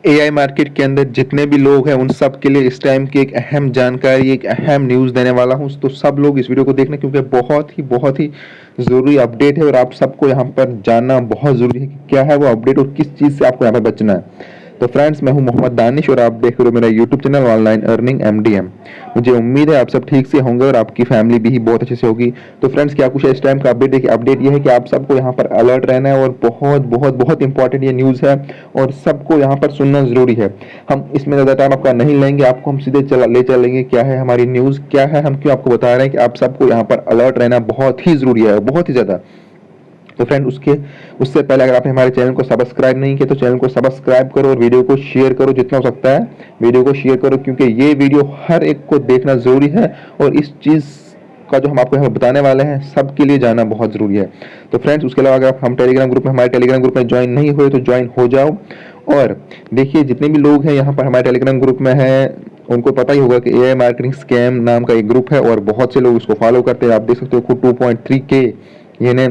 AI market के अंदर जितने भी लोग हैं उन सब के लिए इस टाइम की एक अहम जानकारी, एक अहम न्यूज़ देने वाला हूँ। तो सब लोग इस वीडियो को देखना क्योंकि बहुत ही ज़रूरी अपडेट है और आप सबको यहाँ पर जानना बहुत ज़रूरी है कि क्या है वो अपडेट और किस चीज़ से आपको यहाँ पर बचना है। तो फ्रेंड्स, मैं हूं मोहम्मद दानिश और आप देख रहे हो मेरा YouTube channel online earning MDM. मुझे उम्मीद है आप सब ठीक से होंगे और आपकी फैमिली भी बहुत अच्छे से होगी। तो फ्रेंड्स, क्या कुछ है इस टाइम का अपडेट? देखिए, अपडेट ये है कि आप सबको यहाँ पर अलर्ट रहना है और बहुत इंपॉर्टेंट ये न्यूज़ है और सबको यहाँ पर सुनना ज़रूरी है। हम इसमें ज़्यादा टाइम आपका नहीं लेंगे, आपको हम सीधे ले चलेंगे क्या है हमारी न्यूज़, क्या है, हम क्यों आपको बता रहे हैं कि आप सबको यहाँ पर अलर्ट रहना बहुत ही ज़रूरी है, बहुत ही ज़्यादा। तो फ्रेंड, उससे पहले अगर आपने हमारे चैनल को सब्सक्राइब नहीं किया तो चैनल को सब्सक्राइब करो और वीडियो को शेयर करो, जितना हो सकता है वीडियो को शेयर करो, क्योंकि ये वीडियो हर एक को देखना ज़रूरी है और इस चीज़ का जो हम आपको यहाँ बताने वाले हैं सबके लिए जानना बहुत ज़रूरी है। तो फ्रेंड्स, उसके अलावा अगर आप हमारे टेलीग्राम ग्रुप में ज्वाइन नहीं हुए तो ज्वाइन हो जाओ। और देखिए, जितने भी लोग हैं यहाँ पर हमारे टेलीग्राम ग्रुप में हैं उनको पता ही होगा कि एआई मार्केटिंग स्कैम नाम का एक ग्रुप है और बहुत से लोग उसको फॉलो करते हैं। आप देख सकते हो खुद 2.3 के यानी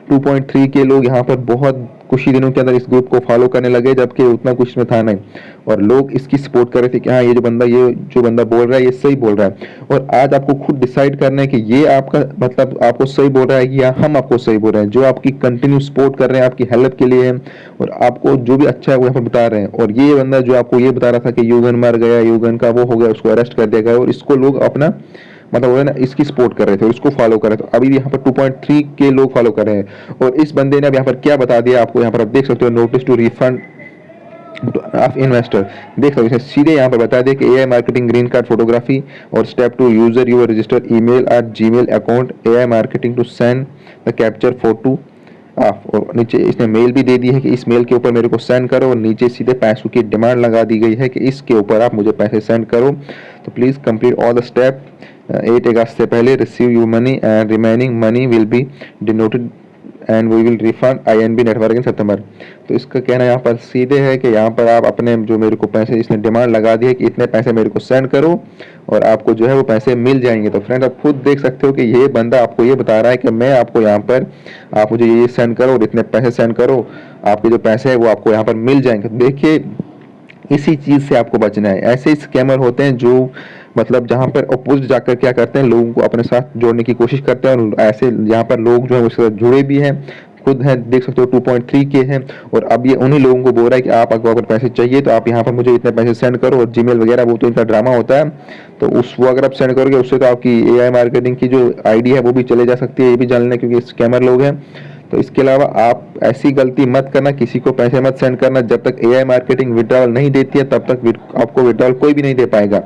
2.3 के लोग यहाँ पर बहुत कुछ ही दिनों के अंदर इस ग्रुप को फॉलो करने लगे, जबकि उतना कुछ में था नहीं और लोग इसकी सपोर्ट कर रहे थे कि हाँ, ये जो बंदा बोल रहा है ये सही बोल रहा है। और आज आपको खुद डिसाइड करना है कि ये आपका मतलब आपको सही बोल रहा है या हम आपको सही बोल रहे हैं। जो आपकी कंटिन्यू सपोर्ट कर रहे हैं आपकी हेल्प के लिए है और आपको जो भी अच्छा है वो यहाँ पर बता रहे हैं। और ये बंदा जो आपको ये बता रहा था कि युगन मर गया, युगन का वो हो गया, उसको अरेस्ट कर दिया गया और इसको लोग अपना मतलब वो है ना इसकी सपोर्ट कर रहे थे और इसको फॉलो कर रहे थे। अभी भी यहाँ पर 2.3 के लोग फॉलो कर रहे हैं और इस बंदे ने अब यहाँ पर क्या बता दिया आपको, यहाँ पर आप देख सकते हो, notice to refund of investor. देख सकते हो सीधे यहाँ पर बता दिया कि AI marketing green card photography और step two user your register email at Gmail account AI marketing to send the capture photo आप। और नीचे इसने मेल भी दे दी है कि इस मेल के ऊपर मेरे को सेंड करो और नीचे सीधे पैसों की डिमांड लगा दी गई है कि इसके ऊपर आप मुझे पैसे सेंड करो। तो please complete all the step 8 अगस्त से पहले receive you money and remaining money will be denoted and we will refund INB network in सितंबर। तो इसका कहना यहाँ पर सीधे है कि यहाँ पर आप अपने जो मेरे को पैसे, इसने डिमांड लगा दी है कि इतने पैसे मेरे को सेंड करो और आपको जो है वो पैसे मिल जाएंगे। तो फ्रेंड, आप खुद देख सकते हो कि ये बंदा आपको ये बता रहा है कि मैं आपको यहाँ पर आप मुझे ये सेंड करो और इतने पैसे सेंड करो, आपके जो पैसे है वो आपको यहाँ पर मिल जाएंगे। देखिए, इसी चीज़ से आपको बचना है। ऐसे ही स्कैमर होते हैं जो मतलब जहाँ पर अपोजिट जाकर क्या करते हैं, लोगों को अपने साथ जोड़ने की कोशिश करते हैं और ऐसे यहाँ पर लोग जो है उसके साथ जुड़े भी हैं, खुद हैं, देख सकते हो 2.3 के हैं। और अब ये उन्हीं लोगों को बोल रहा है कि आप अगर पैसे चाहिए तो आप यहाँ पर मुझे इतने पैसे सेंड करो और जीमेल वगैरह वो तो इनका ड्रामा होता है। तो वो अगर आप सेंड करोगे उससे तो आपकी एआई मार्केटिंग की जो आईडी है वो भी चले जा सकती है, ये भी जान लें, क्योंकि स्कैमर लोग हैं। तो इसके अलावा आप ऐसी गलती मत करना, किसी को पैसे मत सेंड करना। जब तक एआई मार्केटिंग विड्रॉल नहीं देती है तब तक आपको विड्रॉल कोई भी नहीं दे पाएगा।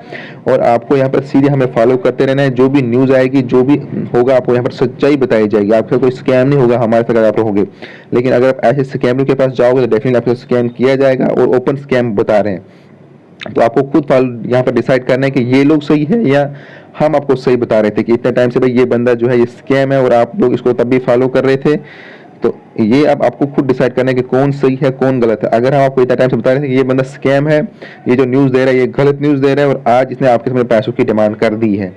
और आपको यहाँ पर सीधे हमें फॉलो करते रहना है। जो भी न्यूज़ आएगी, जो भी होगा, आपको यहाँ पर सच्चाई बताई जाएगी। आपका कोई स्कैम नहीं होगा हमारे साथ आप रहोगे। लेकिन अगर आप ऐसे स्कैमर के पास जाओगे तो डेफिनेटली आपसे स्कैम किया जाएगा और ओपन स्कैम बता रहे हैं। तो आपको खुद यहाँ पर डिसाइड करना है कि ये लोग सही है या हम आपको सही बता रहे थे कि इतने टाइम से भाई ये बंदा जो है ये स्कैम है और आप लोग इसको तब भी फॉलो कर रहे थे। तो ये अब आपको खुद डिसाइड करना है कि कौन सही है कौन गलत है। अगर हम आपको इतना टाइम से बता रहे थे कि ये बंदा स्कैम है, ये जो न्यूज़ दे रहा है ये गलत न्यूज़ दे रहा है और आज इसने आपके सामने पैसों की डिमांड कर दी है,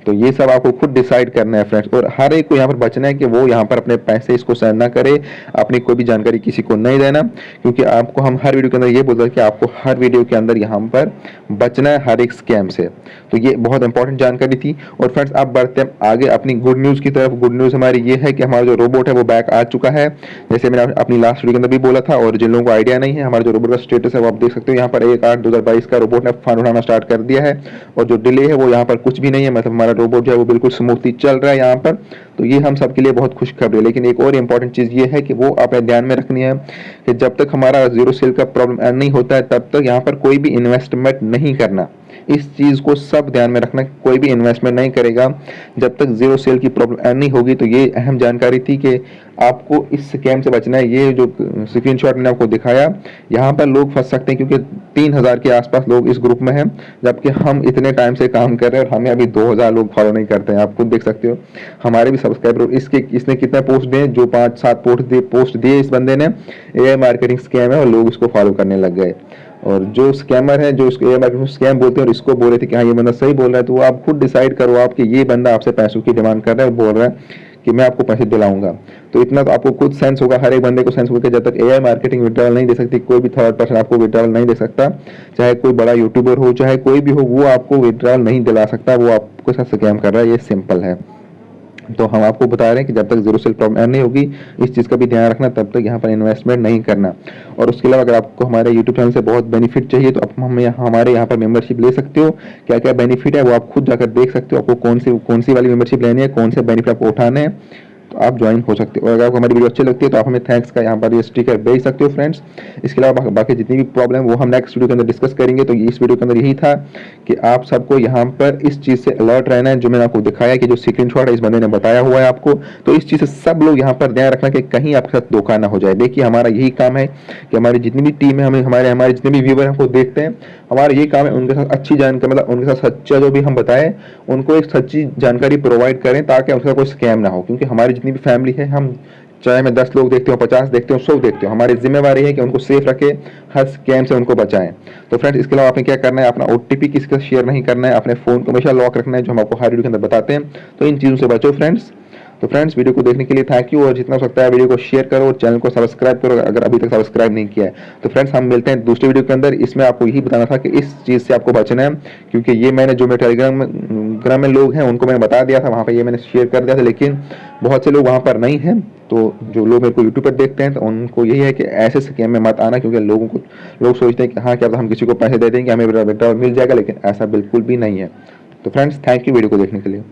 तो ये सब आपको खुद डिसाइड करना है फ्रेंड्स। और हर एक को यहाँ पर बचना है कि वो यहाँ पर अपने पैसे इसको सेंड ना करे, अपनी कोई भी जानकारी किसी को नहीं देना, क्योंकि आपको हम हर वीडियो के अंदर ये बोलते हैं कि आपको हर वीडियो के अंदर यहाँ पर बचना है हर एक स्कैम से। तो ये बहुत इंपॉर्टेंट जानकारी थी। और फ्रेंड्स, आप बढ़ते हैं आगे अपनी गुड न्यूज़ की तरफ। गुड न्यूज़ हमारी ये है कि हमारा जो रोबोट है वो बैक आ चुका है, जैसे मैंने अपनी लास्ट वीडियो के अंदर भी बोला था। और जिन लोगों को आइडिया नहीं है, हमारा जो रोबोट का स्टेटस है वो आप देख सकते हो। यहाँ पर 1/8/2022 का रोबोट ने फंड उठाना स्टार्ट कर दिया है और जो डिले है वो यहाँ पर कुछ भी नहीं है, मतलब हमारा रोबोट जो है वो बिल्कुल स्मूथली चल रहा है यहाँ पर। तो ये हम सब के लिए बहुत खुशखबरी है। लेकिन एक और इंपॉर्टेंट चीज़ ये है कि वो आपने ध्यान में रखनी है कि जब तक हमारा जीरो सेल का प्रॉब्लम नहीं होता है तब तक यहाँ पर कोई भी इन्वेस्टमेंट नहीं करना। इस चीज़ को सब ध्यान में रखना, कोई भी इन्वेस्टमेंट नहीं करेगा जब तक जीरो सेल की प्रॉब्लम नहीं होगी। तो ये अहम जानकारी थी कि आपको इस स्कैम से बचना है। ये जो स्क्रीनशॉट मैंने आपको दिखाया, यहाँ पर लोग फंस सकते हैं क्योंकि 3000 के आसपास लोग इस ग्रुप में हैं, जबकि हम इतने टाइम से काम कर रहे हैं और हमें अभी 2000 लोग फॉलो नहीं करते हैं। आप खुद देख सकते हो हमारे भी सब्सक्राइबर। इसने कितने पोस्ट दिए, जो 5-7 पोस्ट दिए इस बंदे ने, एआई मार्केटिंग स्कैम है और लोग इसको फॉलो करने लग गए। और जो स्कैमर है जो इसको एआई मार्केटिंग स्कैम बोलते हैं और इसको बोल रहे थे कि हाँ ये बंदा सही बोल रहा है, तो वो आप खुद डिसाइड करो आप कि ये बंदा आपसे पैसों की डिमांड कर रहा है, बोल रहा है कि मैं आपको पैसे दिलाऊंगा। तो इतना तो आपको खुद सेंस होगा, हर एक बंदे को सेंस होगा कि जब तक एआई मार्केटिंग विड्रॉल नहीं दे सकती, कोई भी थर्ड पर्सन आपको विड्रॉल नहीं दे सकता, चाहे कोई बड़ा यूट्यूबर हो चाहे कोई भी हो, वो आपको विड्रॉल नहीं दिला सकता, वो आपके साथ स्कैम कर रहा है, ये सिंपल है। तो हम आपको बता रहे हैं कि जब तक जीरो सेल प्रॉब्लम नहीं होगी, इस चीज़ का भी ध्यान रखना, तब तक यहाँ पर इन्वेस्टमेंट नहीं करना। और उसके अलावा अगर आपको हमारे यूट्यूब चैनल से बहुत बेनिफिट चाहिए तो आप हमारे यहाँ पर मेंबरशिप ले सकते हो। क्या क्या बेनिफिट है वो आप खुद जाकर देख सकते हो, आपको कौन सी वाली मेंबरशिप लेनी है, कौन से बेनिफिट आपको उठाने हैं, तो आप ज्वाइन हो सकते हो। और अगर आपको हमारी वीडियो अच्छी लगती है तो आप हमें थैंक्स का यहाँ पर ये स्टिकर भेज सकते हो फ्रेंड्स। इसके अलावा बाकी जितनी भी प्रॉब्लम वो हम नेक्स्ट वीडियो के अंदर डिस्कस करेंगे। तो इस वीडियो के अंदर यही था कि आप सबको यहाँ पर इस चीज़ से अलर्ट रहना है, जो मैंने आपको दिखाया कि जो स्क्रीनशॉट है इस बंदे ने बताया हुआ है आपको, तो इस चीज़ से सब लोग यहाँ पर ध्यान रखना कि कहीं आपके साथ धोखा ना हो जाए। देखिए हमारा यही काम है कि हमारी जितनी भी टीम है, हमारे जितने भी व्यूवर हमको देखते हैं, हमारा यही काम है उनके साथ अच्छी जानकारी, मतलब उनके साथ सच्चा जो भी हम बताएं, उनको एक सच्ची जानकारी प्रोवाइड करें ताकि उनका कोई स्कैम ना हो। क्योंकि हमारी जितनी भी फैमिली है, हम चाहे मैं 10 लोग देखते हो, 50 देखते हो, 100 देखते हो, हमारी जिम्मेवारी है कि उनको सेफ रखें, हर स्कैम से उनको बचाएं। तो फ्रेंड्स इसके अलावा आपने क्या करना है, अपना ओटीपी किसी का शेयर नहीं करना है, अपने फोन को हमेशा लॉक रखना है, जो हम आपको हर वीडियो के अंदर बताते हैं। तो इन चीज़ों से बचो फ्रेंड्स। तो फ्रेंड्स वीडियो को देखने के लिए थैंक यू, और जितना हो सकता है वीडियो को शेयर करो और चैनल को सब्सक्राइब करो अगर अभी तक सब्सक्राइब नहीं किया है। तो फ्रेंड्स हम मिलते हैं दूसरे वीडियो के अंदर। इसमें आपको यही बताना था कि इस चीज़ से आपको बचना है, क्योंकि ये मैंने जो मेरे टेलीग्राम में लोग हैं उनको मैंने बता दिया था, वहाँ पर ये मैंने शेयर कर दिया था, लेकिन बहुत से लोग वहाँ पर नहीं हैं। तो जो लोग मेरे को यूट्यूब पर देखते हैं तो उनको यही है कि ऐसे स्कैम में मत आना, क्योंकि लोग सोचते हैं कि हाँ क्या हम किसी को पैसे दे देंगे हमें विड्रॉल मिल जाएगा, लेकिन ऐसा बिल्कुल भी नहीं है। तो फ्रेंड्स थैंक यू वीडियो को देखने के लिए।